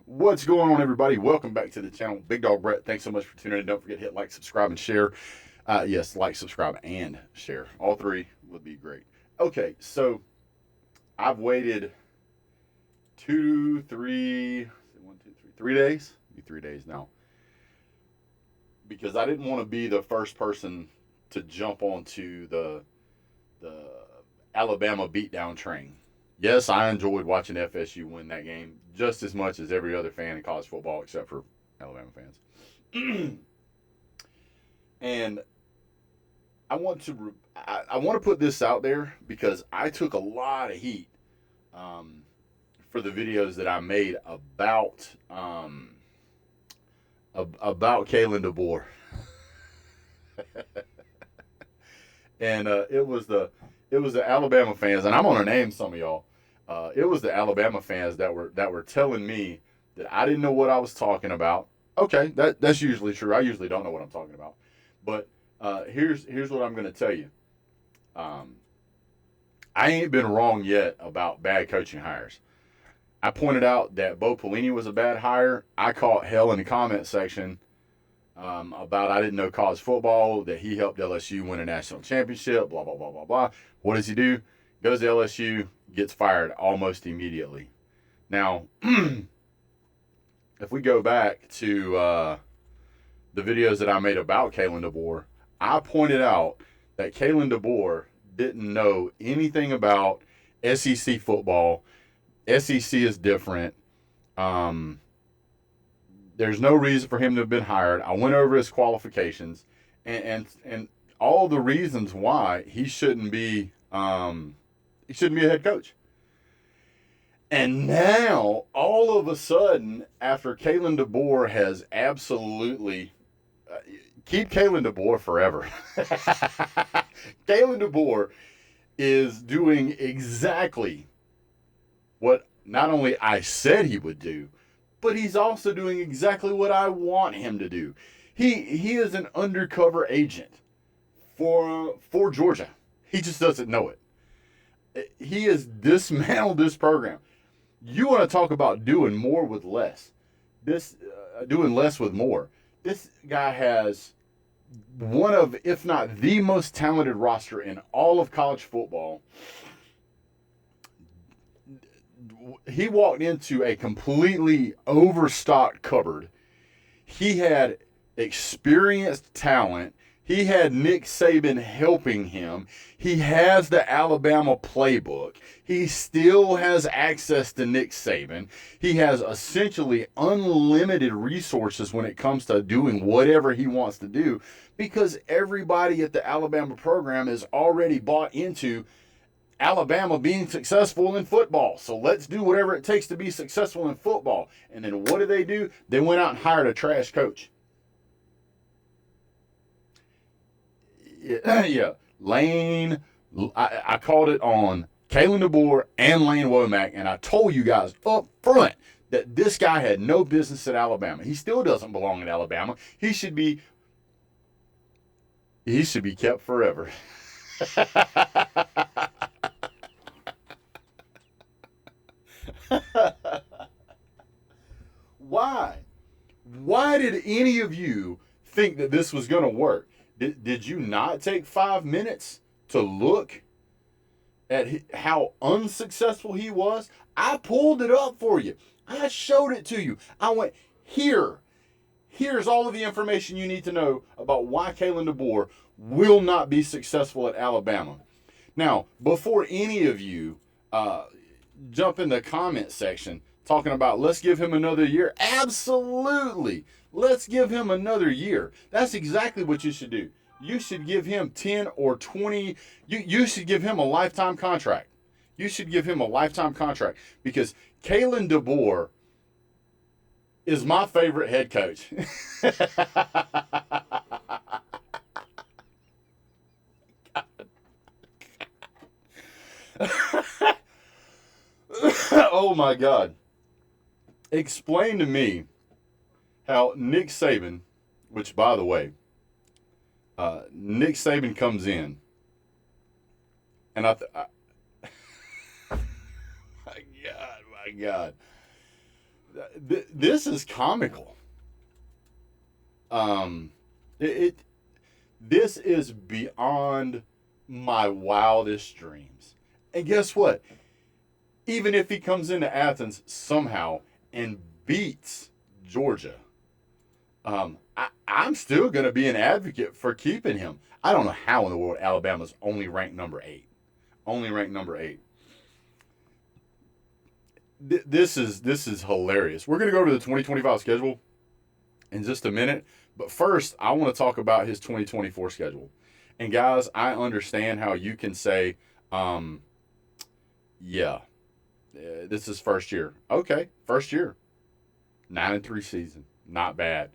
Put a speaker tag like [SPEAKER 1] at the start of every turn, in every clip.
[SPEAKER 1] What's going on, everybody? Welcome back to the channel. Big Dog Brett, thanks so much for tuning in. Don't forget to hit like, subscribe, and share. Yes, like, subscribe, and share. All three would be great. Okay, so I've waited 3 days. Be 3 days now because I didn't want to be the first person to jump onto the Alabama beatdown train. Yes, I enjoyed watching FSU win that game just as much as every other fan in college football, except for Alabama fans. And I want to put this out there because I took a lot of heat for the videos that I made about Kalen Deboer, and it was the Alabama fans, and I'm gonna name some of y'all. It was the Alabama fans that were telling me that I didn't know what I was talking about. Okay, that's usually true. I usually don't know what I'm talking about, but here's what I'm gonna tell you. Um, I ain't been wrong yet about bad coaching hires. I pointed out that Bo Pelini was a bad hire. I caught hell in the comment section about I didn't know college football, that he helped LSU win a national championship, blah, blah, blah, blah, blah. What does he do? Goes to LSU, gets fired almost immediately. Now, if we go back to the videos that I made about Kalen Deboer, I pointed out that Kalen Deboer didn't know anything about SEC football. SEC is different. There's no reason for him to have been hired. I went over his qualifications and all the reasons why he shouldn't be a head coach. And now, all of a sudden, after Kalen Deboer has absolutely keep Kalen Deboer forever. Kalen Deboer is doing exactly what not only I said he would do, but he's also doing exactly what I want him to do. He is an undercover agent for Georgia. He just doesn't know it. He has dismantled this program. You want to talk about doing more with less? Doing less with more. This guy has one of, if not the most talented roster in all of college football. He walked into a completely overstocked cupboard. He had experienced talent. He had Nick Saban helping him. He has the Alabama playbook. He still has access to Nick Saban. He has essentially unlimited resources when it comes to doing whatever he wants to do because everybody at the Alabama program is already bought into Alabama being successful in football. So let's do whatever it takes to be successful in football. And then what do? They went out and hired a trash coach. Yeah. Lane, I called it on Kalen DeBoer and Lane Womack, and I told you guys up front that this guy had no business at Alabama. He still doesn't belong at Alabama. He should be kept forever. Why? Why did any of you think that this was going to work? Did you not take 5 minutes to look at how unsuccessful he was? I pulled it up for you. I showed it to you. I went, here's all of the information you need to know about why Kalen DeBoer will not be successful at Alabama. Now, before any of you jump in the comment section talking about let's give him another year, absolutely. Let's give him another year. That's exactly what you should do. You should give him 10 or 20. You should give him a lifetime contract. You should give him a lifetime contract because Kalen DeBoer is my favorite head coach. Oh my God. Explain to me how Nick Saban, which by the way, Nick Saban comes in, and my God, This is comical. Um, it this is beyond my wildest dreams. And guess what? Even if he comes into Athens somehow and beats Georgia, I'm still going to be an advocate for keeping him. I don't know how in the world Alabama's only ranked number 8. Only ranked number 8. This is hilarious. We're going to go to the 2025 schedule in just a minute. But first, I want to talk about his 2024 schedule. And guys, I understand how you can say, yeah, this is first year. Okay, first year. 9-3 season. Not bad.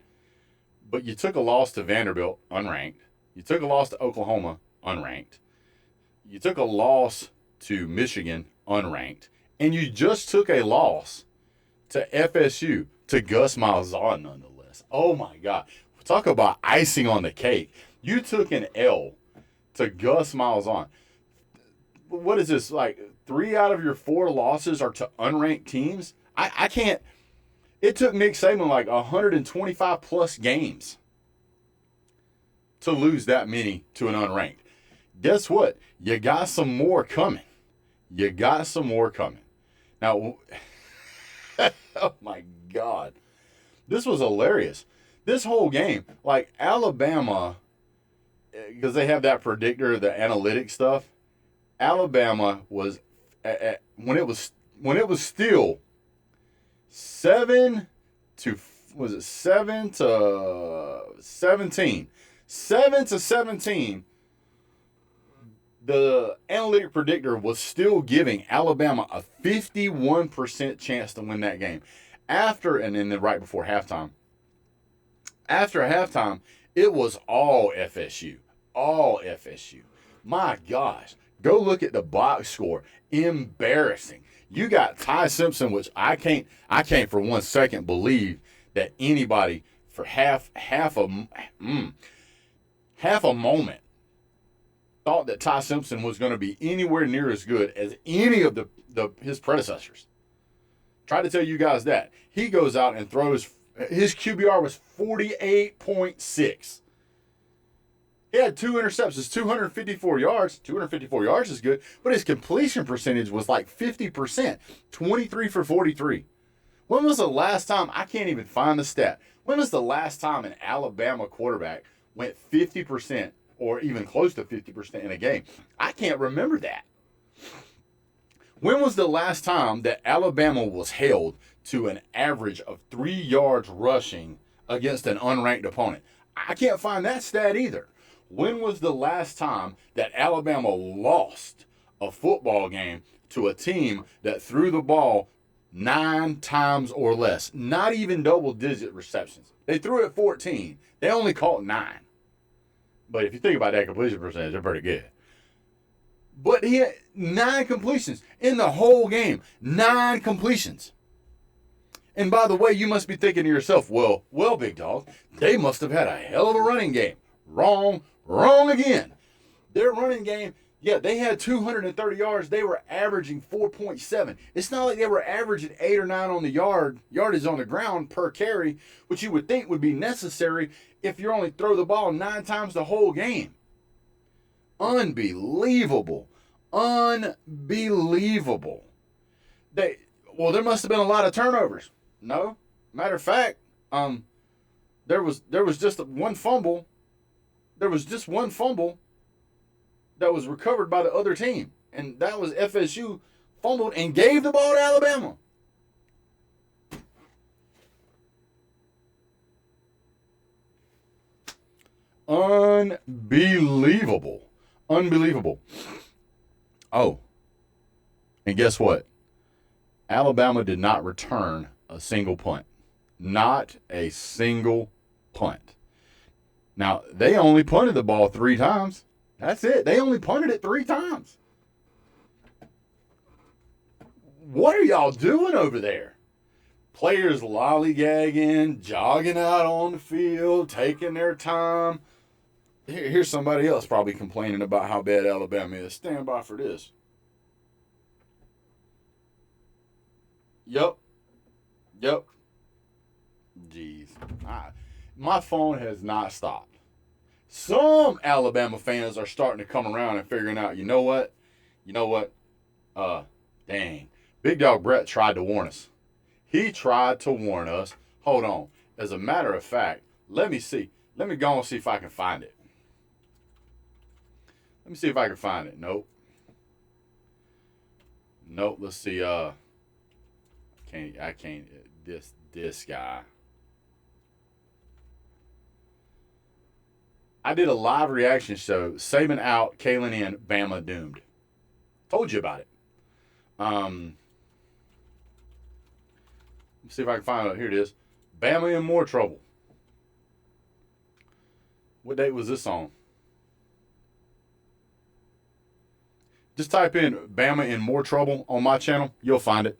[SPEAKER 1] But you took a loss to Vanderbilt, unranked. You took a loss to Oklahoma, unranked. You took a loss to Michigan, unranked. And you just took a loss to FSU, to Gus Malzahn, nonetheless. Oh, my God. Talk about icing on the cake. You took an L to Gus Malzahn. What is this, like 3 out of your 4 losses are to unranked teams? I can't. It took Nick Saban like 125 plus games to lose that many to an unranked. Guess what? You got some more coming. You got some more coming. Now, oh my God. This was hilarious. This whole game, like Alabama, because they have that predictor, the analytics stuff. Alabama was when it was still 7 to 17. 7 to 17. The analytic predictor was still giving Alabama a 51% chance to win that game. And then right before halftime. After halftime, it was all FSU. All FSU. My gosh. Go look at the box score. Embarrassing. You got Ty Simpson, which I can't for 1 second believe that anybody for half a moment thought that Ty Simpson was going to be anywhere near as good as any of his predecessors. Tried to tell you guys that. He goes out and throws. His QBR was 48.6. He had 2 interceptions, 254 yards. 254 yards is good, but his completion percentage was like 50%, 23 for 43. When was the last time, I can't even find the stat, when was the last time an Alabama quarterback went 50% or even close to 50% in a game? I can't remember that. When was the last time that Alabama was held to an average of 3 yards rushing against an unranked opponent? I can't find that stat either. When was the last time that Alabama lost a football game to a team that threw the ball 9 times or less? Not even double-digit receptions. They threw it 14. They only caught 9. But if you think about that completion percentage, they're pretty good. But he had 9 completions in the whole game. 9 completions. And by the way, you must be thinking to yourself, well, Big Dog, they must have had a hell of a running game. Wrong again. Their running game, yeah, they had 230 yards. They were averaging 4.7. It's not like they were averaging 8 or 9 on the yardage on the ground per carry, which you would think would be necessary if you only throw the ball 9 times the whole game. Unbelievable. Unbelievable. There must have been a lot of turnovers. No. Matter of fact, there was just one fumble. There was just one fumble that was recovered by the other team. And that was FSU fumbled and gave the ball to Alabama. Unbelievable. Unbelievable. Oh, and guess what? Alabama did not return a single punt. Not a single punt. Now, they only punted the ball 3 times. That's it. They only punted it 3 times. What are y'all doing over there? Players lollygagging, jogging out on the field, taking their time. Here's somebody else probably complaining about how bad Alabama is. Stand by for this. Yep. Yep. Jeez. My phone has not stopped. Some Alabama fans are starting to come around and figuring out, you know what? Dang. Big Dog Brett tried to warn us. He tried to warn us. Hold on. As a matter of fact, let me see. Let me go and see if I can find it. Let me see if I can find it. Nope. Let's see. I can't. This guy. I did a live reaction show. Saban out, Kalen in, Bama doomed. Told you about it. Let's see if I can find it. Here it is. Bama in more trouble. What date was this on? Just type in Bama in more trouble on my channel. You'll find it.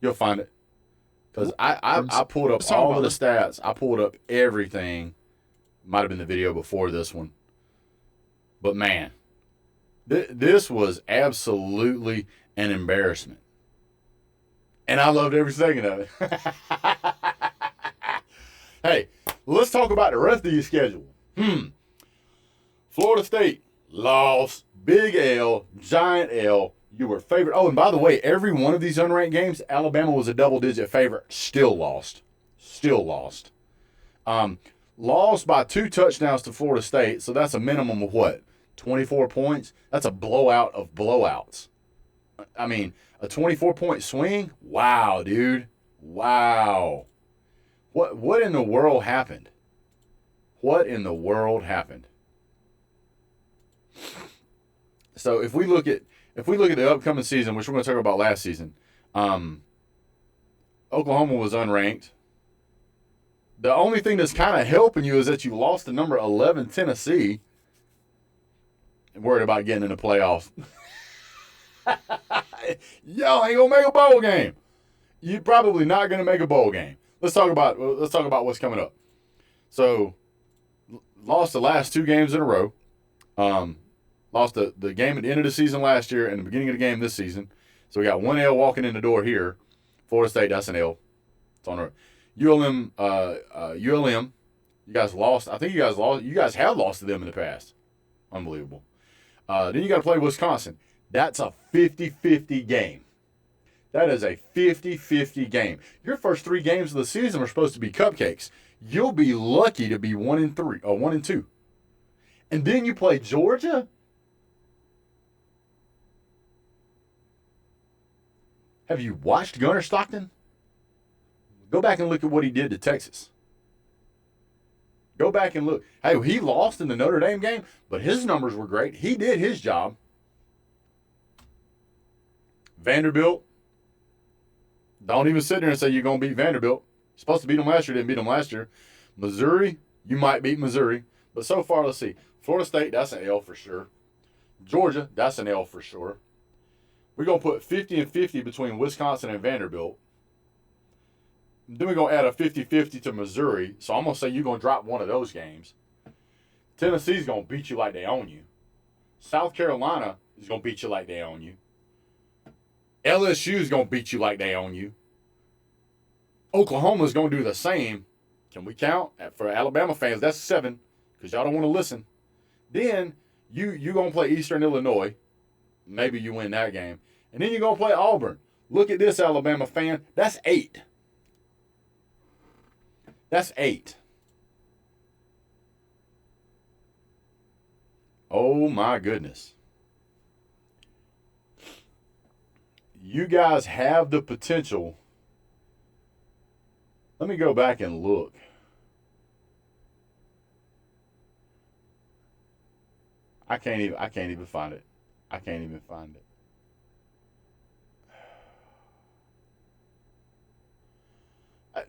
[SPEAKER 1] Because I pulled up all of the stats. I pulled up everything. Might have been the video before this one. But man, this was absolutely an embarrassment. And I loved every second of it. Hey, let's talk about the rest of your schedule. Florida State lost. Big L, giant L. You were favored. Oh, and by the way, every one of these unranked games, Alabama was a double-digit favorite. Still lost. Lost by 2 touchdowns to Florida State, so that's a minimum of what? 24 points? That's a blowout of blowouts. I mean, a 24-point swing? Wow, dude. Wow. What in the world happened? So if we look at the upcoming season, which we're going to talk about last season, Oklahoma was unranked. The only thing that's kind of helping you is that you lost to number 11 Tennessee. Worried about getting in the playoffs. Y'all ain't gonna make a bowl game. You're probably not gonna make a bowl game. Let's talk about what's coming up. So, lost the last 2 games in a row. Lost the game at the end of the season last year and the beginning of the game this season. So we got 1 L walking in the door here. Florida State, that's an L. It's on the ULM. You guys lost. I think you guys lost. You guys have lost to them in the past. Unbelievable. Then you got to play Wisconsin. That's a 50-50 game. That is a 50-50 game. Your first 3 games of the season are supposed to be cupcakes. You'll be lucky to be 1-3 or 1-2. And then you play Georgia. Have you watched Gunnar Stockton? Go back and look at what he did to Texas. Go back and look. Hey, he lost in the Notre Dame game, but his numbers were great. He did his job. Vanderbilt. Don't even sit there and say you're going to beat Vanderbilt. You're supposed to beat them last year. Didn't beat them last year. Missouri, you might beat Missouri. But so far, let's see. Florida State, that's an L for sure. Georgia, that's an L for sure. We're going to put 50 and 50 between Wisconsin and Vanderbilt. Then we're going to add a 50-50 to Missouri. So I'm going to say you're going to drop one of those games. Tennessee's going to beat you like they own you. South Carolina is going to beat you like they own you. LSU is going to beat you like they own you. Oklahoma's going to do the same. Can we count? For Alabama fans, that's 7 because y'all don't want to listen. Then you're going to play Eastern Illinois. Maybe you win that game. And then you're going to play Auburn. Look at this, Alabama fan. That's 8. That's 8. Oh, my goodness. You guys have the potential. Let me go back and look. I can't even find it. I can't even find it.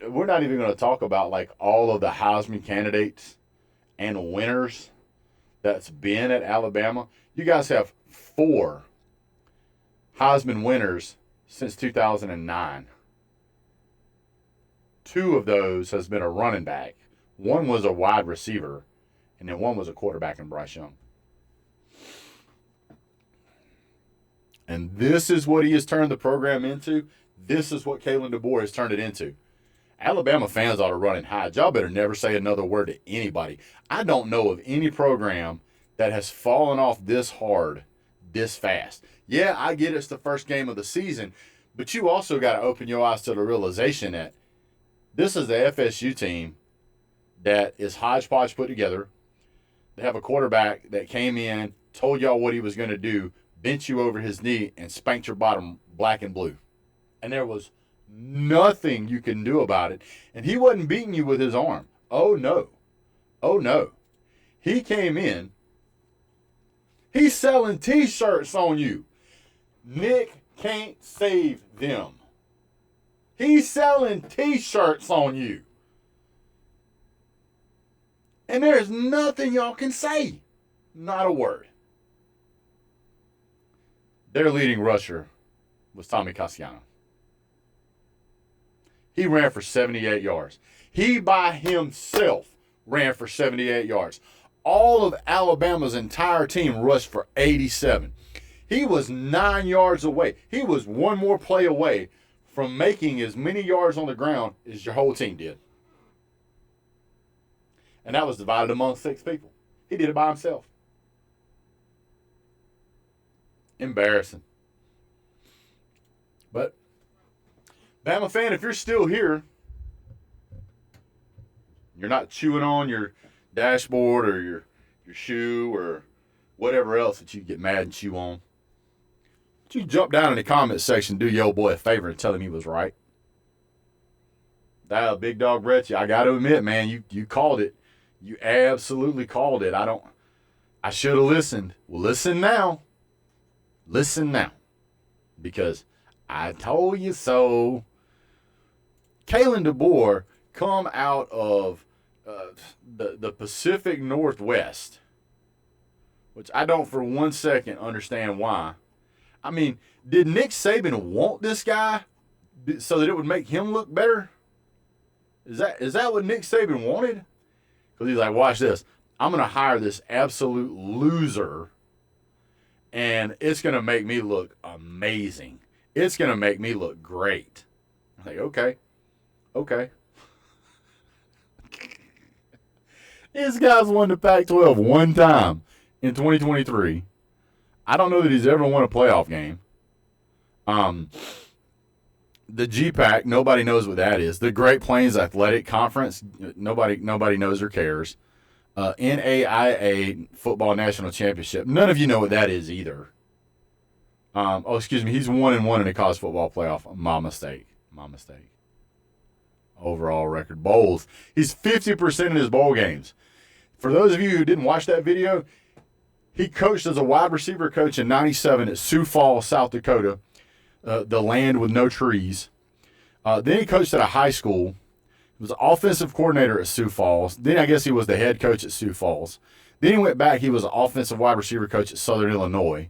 [SPEAKER 1] We're not even going to talk about like all of the Heisman candidates and winners that's been at Alabama. You guys have 4 Heisman winners since 2009. 2 of those has been a running back. 1 was a wide receiver, and then 1 was a quarterback in Bryce Young. And this is what he has turned the program into. This is what Kalen Deboer has turned it into. Alabama fans ought to run and hide. Y'all better never say another word to anybody. I don't know of any program that has fallen off this hard, this fast. Yeah, I get it's the first game of the season, but you also got to open your eyes to the realization that this is the FSU team that is hodgepodge put together. They have a quarterback that came in, told y'all what he was going to do, bent you over his knee, and spanked your bottom black and blue. And there was nothing you can do about it. And he wasn't beating you with his arm. Oh, no. Oh, no. He came in. He's selling T-shirts on you. Nick can't save them. He's selling T-shirts on you. And there's nothing y'all can say. Not a word. Their leading rusher was Tommy Cassiano. He ran for 78 yards. He by himself ran for 78 yards. All of Alabama's entire team rushed for 87. He was 9 yards away. He was one more play away from making as many yards on the ground as your whole team did. And that was divided among 6 people. He did it by himself. Embarrassing. But, Bama fan, if you're still here, you're not chewing on your dashboard or your shoe or whatever else that you get mad and chew on, you jump down in the comment section, do your old boy a favor and tell him he was right. That Big Dog Brett, I got to admit, man, you called it. You absolutely called it. I should have listened. Well, listen now. Listen now. Because I told you so. Kalen Deboer come out of the Pacific Northwest, which I don't for one second understand why. I mean, did Nick Saban want this guy so that it would make him look better? Is that what Nick Saban wanted? Because he's like, watch this. I'm going to hire this absolute loser, and it's going to make me look amazing. It's going to make me look great. I'm like, okay. This guy's won the Pac-12 one time in 2023. I don't know that he's ever won a playoff game. The GPAC, nobody knows what that is. The Great Plains Athletic Conference, nobody knows or cares. NAIA Football National Championship, none of you know what that is either. He's 1-1 in the college football playoff. My mistake. Overall record bowls. He's 50% in his bowl games. For those of you who didn't watch that video, he coached as a wide receiver coach in '97 at Sioux Falls, South Dakota, the land with no trees. Then he coached at a high school. He was offensive coordinator at Sioux Falls. Then I guess he was the head coach at Sioux Falls. Then he went back. He was an offensive wide receiver coach at Southern Illinois.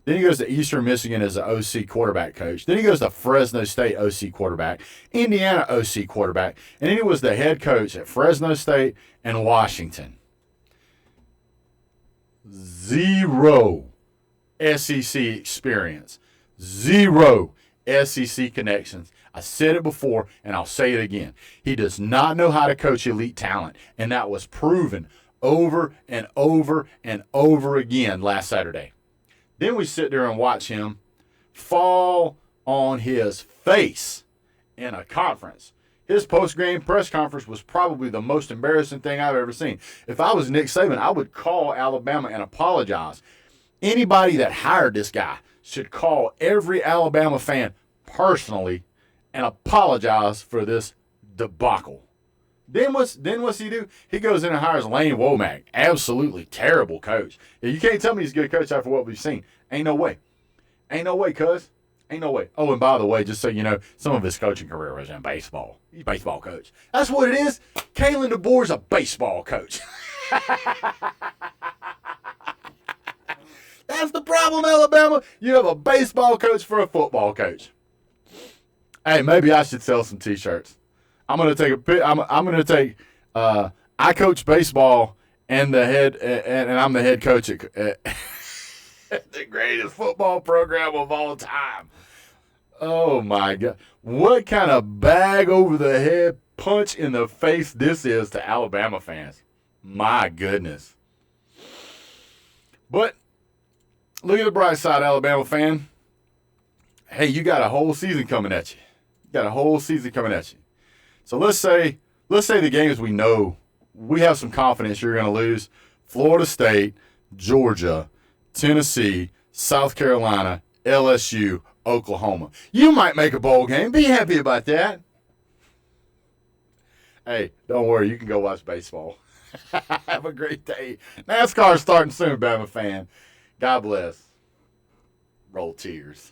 [SPEAKER 1] Then he goes to Eastern Michigan as an OC quarterback coach. Then he goes to Fresno State OC quarterback, Indiana OC quarterback, and then he was the head coach at Fresno State and Washington. 0 SEC experience. 0 SEC connections. I said it before, and I'll say it again. He does not know how to coach elite talent, and that was proven over and over and over again last Saturday. Then we sit there and watch him fall on his face in a conference. His post-game press conference was probably the most embarrassing thing I've ever seen. If I was Nick Saban, I would call Alabama and apologize. Anybody that hired this guy should call every Alabama fan personally and apologize for this debacle. Then what's he do? He goes in and hires Lane Womack. Absolutely terrible coach. You can't tell me he's a good coach after what we've seen. Ain't no way. Cuz. Ain't no way. Oh, and by the way, just so you know, some of his coaching career was in baseball. He's a baseball coach. That's what it is. Kalen DeBoer's a baseball coach. That's the problem, Alabama. You have a baseball coach for a football coach. Hey, maybe I should sell some T-shirts. I'm gonna take a pic. I'm gonna take. I coach baseball and I'm the head coach at the greatest football program of all time. Oh my God! What kind of bag over the head punch in the face this is to Alabama fans. My goodness. But look at the bright side, Alabama fan. Hey, you got a whole season coming at you. So let's say the games we know we have some confidence you're going to lose. Florida State, Georgia, Tennessee, South Carolina, LSU, Oklahoma. You might make a bowl game. Be happy about that. Hey, don't worry. You can go watch baseball. Have a great day. NASCAR's starting soon, Bama fan. God bless. Roll tears.